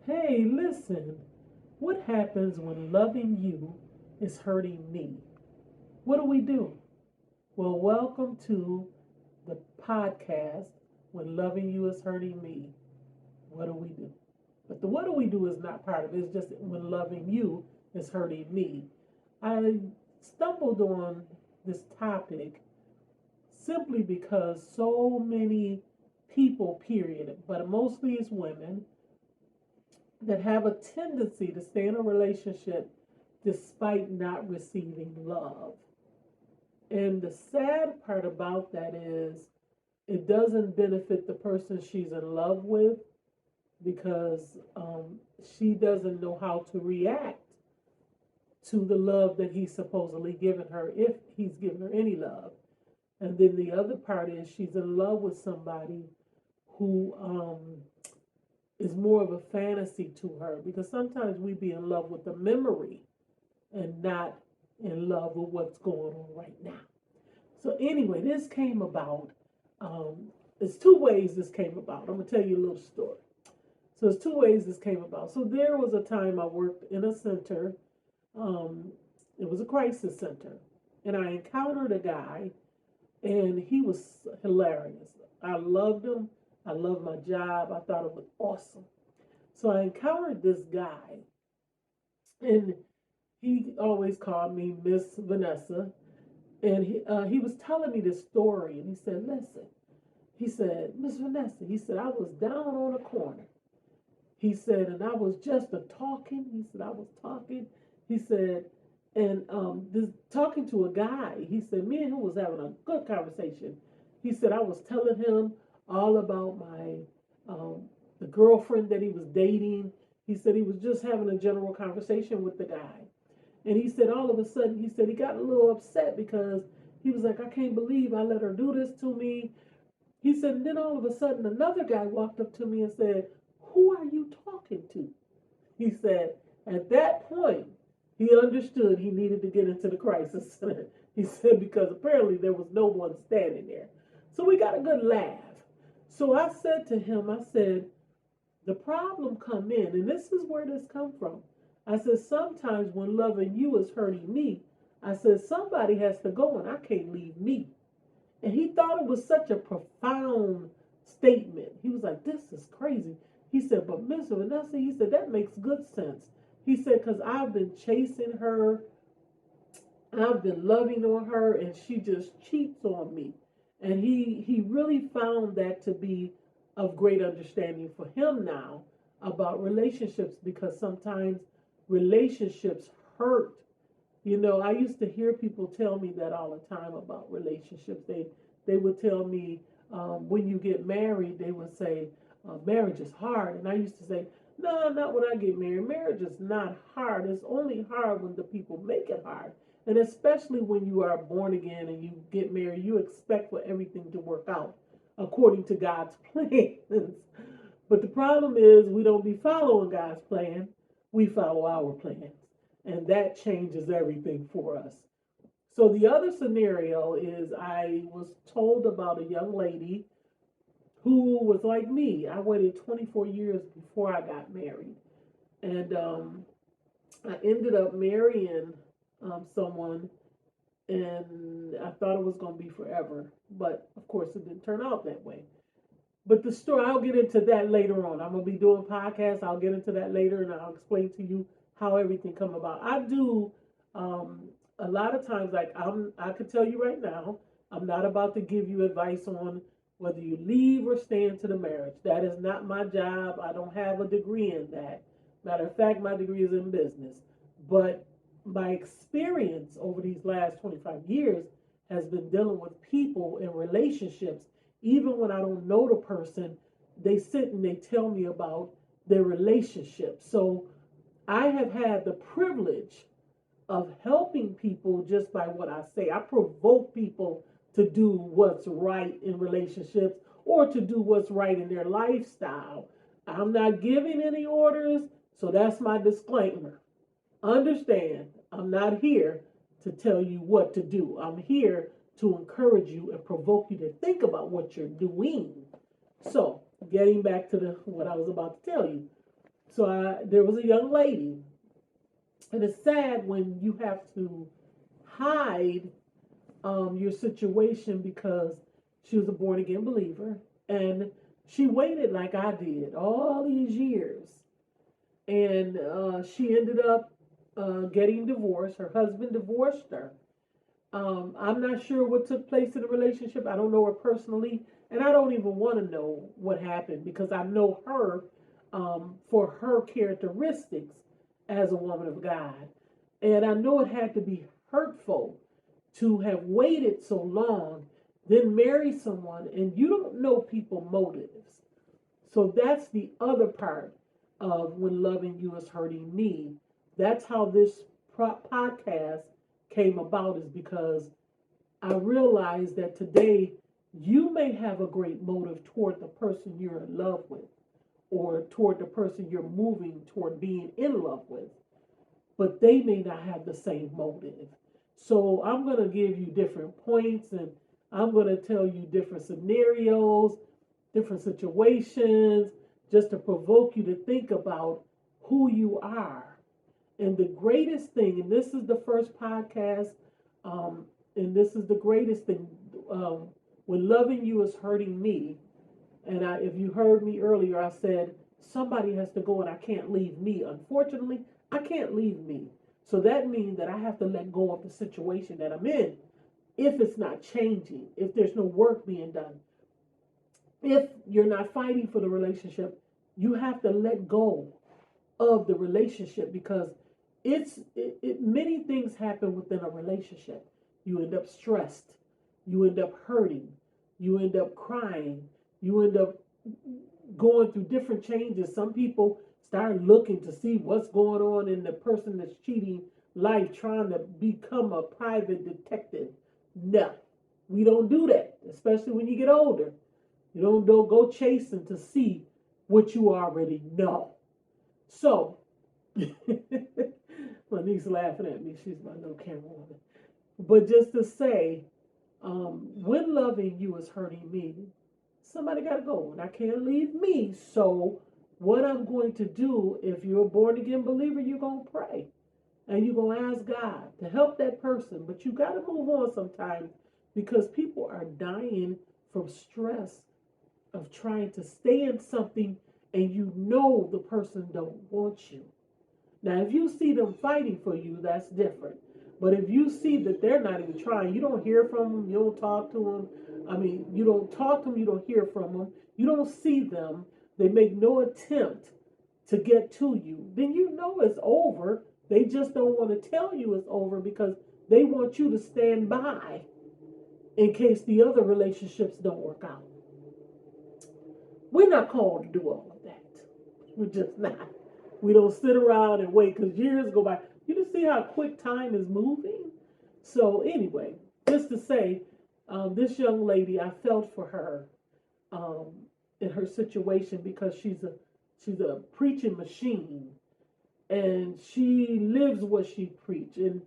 Hey, listen, what happens when loving you is hurting me? What do we do? Well, welcome to the podcast When Loving You is Hurting Me. What do we do? But the what do we do is not part of it. It's just when loving you is hurting me. I stumbled on this topic simply because so many people, period, but mostly it's women, that have a tendency to stay in a relationship despite not receiving love. And the sad part about that is it doesn't benefit the person she's in love with because she doesn't know how to react to the love that he's supposedly given her, if he's given her any love. And then the other part is she's in love with somebody who is more of a fantasy to her, because sometimes we be in love with the memory and not in love with what's going on right now. So anyway, this came about. There's two ways this came about. I'm gonna tell you a little story. So there's two ways this came about. So there was a time I worked in a center. Um, it was a crisis center, and I encountered a guy, and he was hilarious. I loved him. I loved my job. I thought it was awesome. So I encountered this guy, and he always called me Miss Vanessa. And he was telling me this story, and he said, "Listen," he said, "Miss Vanessa," he said, "I was down on a corner." He said, "And I was just a talking." He said, "I was talking." He said, and this talking to a guy. He said, "Me and him was having a good conversation." He said, "I was telling him all about my the girlfriend that he was dating." He said he was just having a general conversation with the guy. And he said all of a sudden, he said he got a little upset because he was like, "I can't believe I let her do this to me." He said, and then all of a sudden, another guy walked up to me and said, "Who are you talking to?" He said, at that point, he understood he needed to get into the crisis center. He said, because apparently there was no one standing there. So we got a good laugh. So I said to him, I said, the problem come in, and this is where this come from. I said, sometimes when loving you is hurting me, I said, somebody has to go and I can't leave me. And he thought it was such a profound statement. He was like, this is crazy. He said, but Miss Vanessa, he said, that makes good sense. He said, because I've been chasing her, I've been loving on her, and she just cheats on me. And he really found that to be of great understanding for him now about relationships, because sometimes relationships hurt. I used to hear people tell me that all the time about relationships. They would tell me, when you get married, they would say, marriage is hard. And I used to say, no, not when I get married. Marriage is not hard. It's only hard when the people make it hard. And especially when you are born again and you get married, you expect for everything to work out according to God's plans. But the problem is we don't be following God's plan. We follow our plans. And that changes everything for us. So the other scenario is I was told about a young lady who was like me. I waited 24 years before I got married. And I ended up marrying someone, and I thought it was going to be forever. But of course, it didn't turn out that way. But the story, I'll get into that later on. I'm going to be doing podcasts. I'll get into that later, and I'll explain to you how everything come about. I do a lot of times, like I could tell you right now, I'm not about to give you advice on whether you leave or stay into the marriage. That is not my job. I don't have a degree in that. Matter of fact, my degree is in business. But my experience over these last 25 years has been dealing with people in relationships. Even when I don't know the person, they sit and they tell me about their relationship. So I have had the privilege of helping people just by what I say. I provoke people to do what's right in relationships or to do what's right in their lifestyle. I'm not giving any orders, so that's my disclaimer. Understand, I'm not here to tell you what to do. I'm here to encourage you and provoke you to think about what you're doing. So, getting back to what I was about to tell you. There was a young lady, and it's sad when you have to hide your situation because she was a born again believer, and she waited like I did all these years, and she ended up getting divorced. Her husband divorced her. I'm not sure what took place in the relationship. I don't know her personally, and I don't even want to know what happened because I know her for her characteristics as a woman of God. And I know it had to be hurtful to have waited so long, then marry someone, and you don't know people's motives. So that's the other part of when loving you is hurting me. That's how this podcast came about, is because I realized that today you may have a great motive toward the person you're in love with or toward the person you're moving toward being in love with, but they may not have the same motive. So I'm going to give you different points, and I'm going to tell you different scenarios, different situations, just to provoke you to think about who you are. And the greatest thing, and this is the first podcast, and this is the greatest thing, when loving you is hurting me. And if you heard me earlier, I said somebody has to go and I can't leave me. Unfortunately, I can't leave me. So that means that I have to let go of the situation that I'm in if it's not changing, if there's no work being done. If you're not fighting for the relationship, you have to let go of the relationship because many things happen within a relationship. You end up stressed, you end up hurting, you end up crying, you end up going through different changes. Some people start looking to see what's going on in the person that's cheating life, trying to become a private detective. No, we don't do that, especially when you get older. You don't go chasing to see what you already know. So, my niece laughing at me. She's my no camera woman. But just to say, when loving you is hurting me, somebody got to go, and I can't leave me. So, what I'm going to do, if you're a born again believer, you're going to pray and you're going to ask God to help that person. But you got to move on sometimes because people are dying from stress of trying to stay in something and you know the person don't want you. Now, if you see them fighting for you, that's different. But if you see that they're not even trying, you don't hear from them, you don't talk to them. I mean, you don't talk to them, you don't hear from them, you don't see them, they make no attempt to get to you, then you know it's over. They just don't want to tell you it's over because they want you to stand by in case the other relationships don't work out. We're not called to do all of that. We're just not. We don't sit around and wait because years go by. You just see how quick time is moving. So anyway, just to say, this young lady, I felt for her in her situation because she's a preaching machine, and she lives what she preaches. And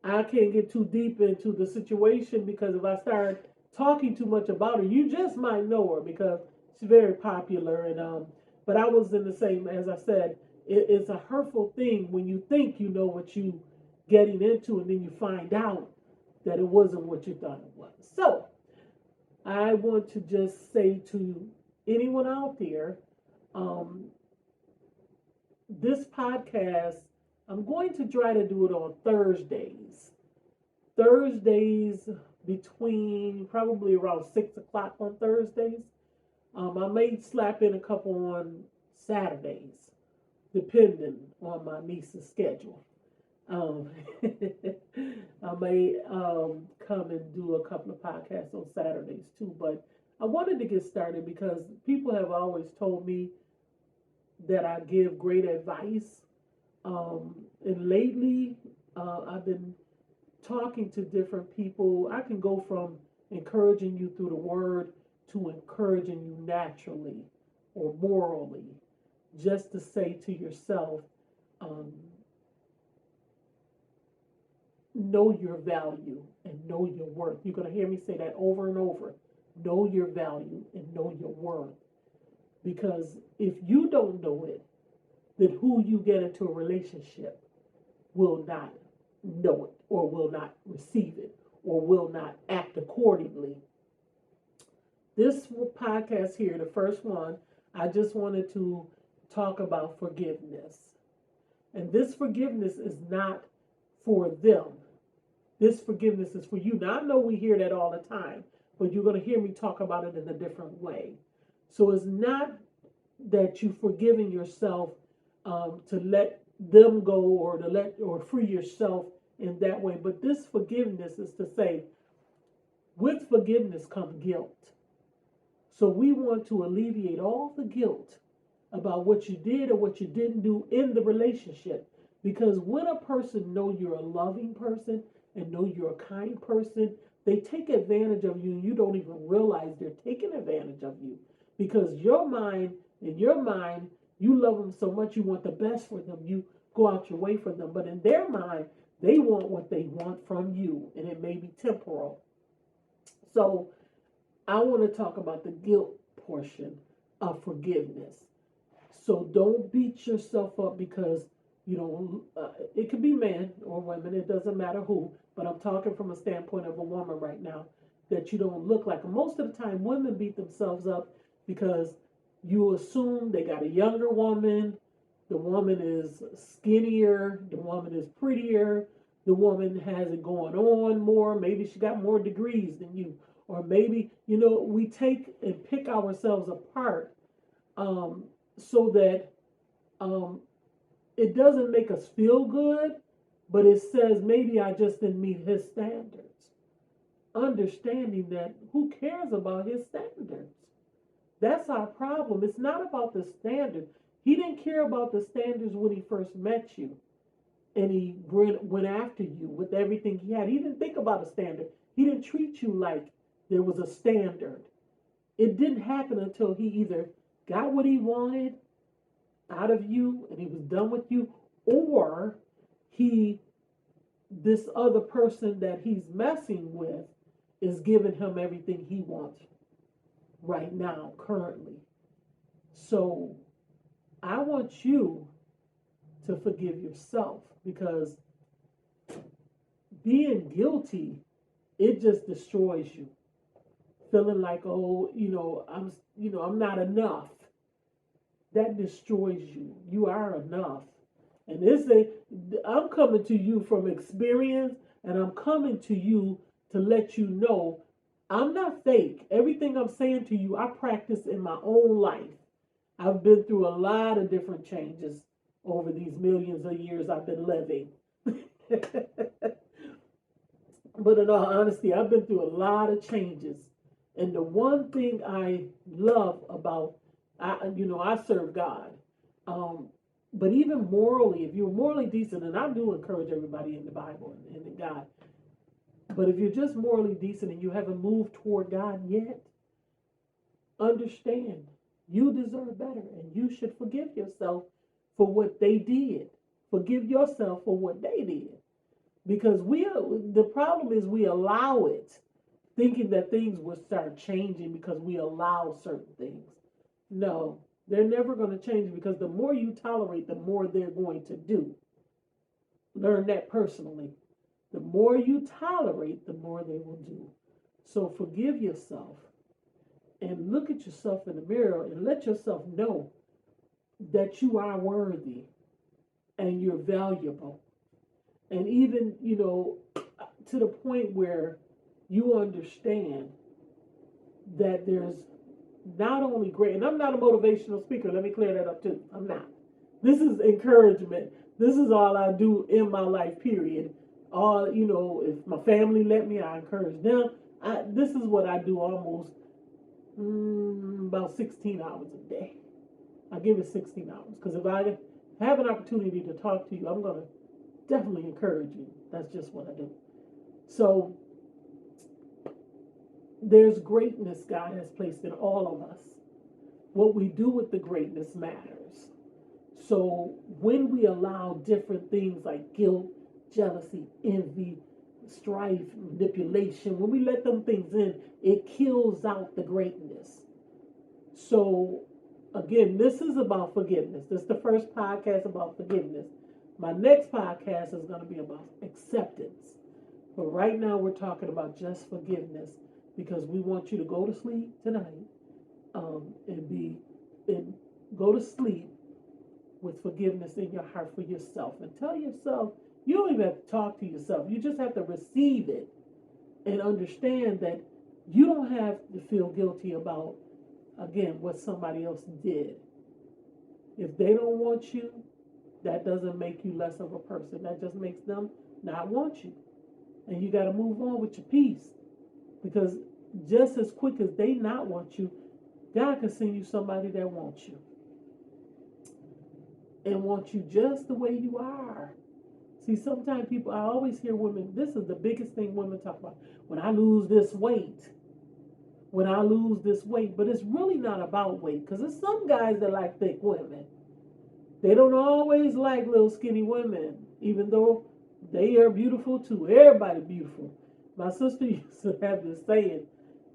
I can't get too deep into the situation because if I start talking too much about her, you just might know her because she's very popular. And but I was in the same, as I said, it's a hurtful thing when you think you know what you getting into and then you find out that it wasn't what you thought it was. So I want to just say to anyone out there, this podcast, I'm going to try to do it on Thursdays. Thursdays between probably around 6 o'clock on Thursdays. I may slap in a couple on Saturdays, depending on my niece's schedule. I may come and do a couple of podcasts on Saturdays too, but I wanted to get started because people have always told me that I give great advice. And lately, I've been talking to different people. I can go from encouraging you through the word to encouraging you naturally or morally, just to say to yourself, know your value and know your worth. You're going to hear me say that over and over. Know your value and know your worth. Because if you don't know it, then who you get into a relationship will not know it, or will not receive it, or will not act accordingly. This podcast here, the first one, I just wanted to talk about forgiveness. And this forgiveness is not for them. This forgiveness is for you. Now, I know we hear that all the time, but you're going to hear me talk about it in a different way. So it's not that you forgiving yourself to let them go, or to let or free yourself in that way. But this forgiveness is to say, with forgiveness comes guilt. So we want to alleviate all the guilt about what you did or what you didn't do in the relationship. Because when a person know you're a loving person and know you're a kind person, they take advantage of you and you don't even realize they're taking advantage of you. Because in your mind, you love them so much, you want the best for them, you go out your way for them. But in their mind, they want what they want from you, and it may be temporal. So I want to talk about the guilt portion of forgiveness. So don't beat yourself up because, it could be men or women, it doesn't matter who, but I'm talking from a standpoint of a woman right now, that you don't look like. Most of the time, women beat themselves up because you assume they got a younger woman, the woman is skinnier, the woman is prettier, the woman has it going on more, maybe she got more degrees than you, or maybe, we take and pick ourselves apart so that it doesn't make us feel good, but it says maybe I just didn't meet his standards. Understanding that who cares about his standards? That's our problem. It's not about the standard. He didn't care about the standards when he first met you and he went after you with everything he had. He didn't think about a standard. He didn't treat you like there was a standard. It didn't happen until he either got what he wanted out of you and he was done with you, or this other person that he's messing with is giving him everything he wants right now, currently. So I want you to forgive yourself, because being guilty, it just destroys you. Feeling like, I'm not enough. That destroys you. You are enough. And I'm coming to you from experience, and I'm coming to you to let you know I'm not fake. Everything I'm saying to you, I practice in my own life. I've been through a lot of different changes over these millions of years I've been living. But in all honesty, I've been through a lot of changes. And the one thing I love about, I serve God. But even morally, if you're morally decent, and I do encourage everybody in the Bible and in God, but if you're just morally decent and you haven't moved toward God yet, understand you deserve better, and you should forgive yourself for what they did. Forgive yourself for what they did. Because the problem is we allow it, thinking that things will start changing because we allow certain things. No, they're never going to change, because the more you tolerate, the more they're going to do. Learn that personally. The more you tolerate, the more they will do. So forgive yourself and look at yourself in the mirror and let yourself know that you are worthy and you're valuable. And even, to the point where you understand that there's not only great, and I'm not a motivational speaker, let me clear that up too. I'm not. This is encouragement. This is all I do in my life, period. If my family let me, I encourage them. This is what I do almost about 16 hours a day. I give it 16 hours, because if I have an opportunity to talk to you, I'm going to definitely encourage you. That's just what I do. So there's greatness God has placed in all of us. What we do with the greatness matters. So when we allow different things like guilt, jealousy, envy, strife, manipulation, when we let them things in, it kills out the greatness. So again, this is about forgiveness. This is the first podcast about forgiveness. My next podcast is going to be about acceptance. But right now, we're talking about just forgiveness because we want you to go to sleep tonight and go to sleep with forgiveness in your heart for yourself. And tell yourself, you don't even have to talk to yourself. You just have to receive it and understand that you don't have to feel guilty about, again, what somebody else did. If they don't want you, that doesn't make you less of a person. That just makes them not want you. And you got to move on with your peace. Because just as quick as they not want you, God can send you somebody that wants you. And wants you just the way you are. See, sometimes people, I always hear women, this is the biggest thing women talk about. When I lose this weight. When I lose this weight. But it's really not about weight. Because there's some guys that like thick women. They don't always like little skinny women. Even though they are beautiful too. Everybody beautiful. My sister used to have this saying.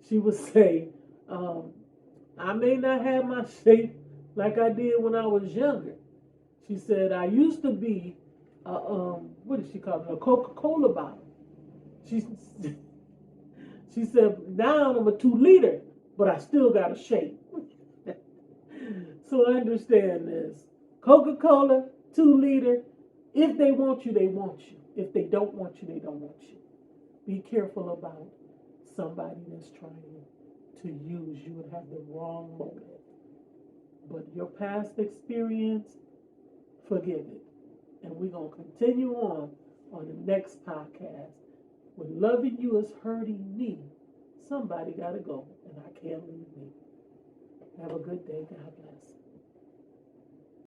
She would say, I may not have my shape like I did when I was younger. She said, I used to be, what did she call it? A Coca-Cola bottle. She said, now I'm a 2-liter, but I still got a shape. So understand this. Coca-Cola, 2-liter. If they want you, they want you. If they don't want you, they don't want you. Be careful about somebody that's trying to use you and have the wrong motive. But your past experience, forgive it. And we're going to continue on the next podcast. When loving you is hurting me, somebody got to go, and I can't leave me. Have a good day. God bless.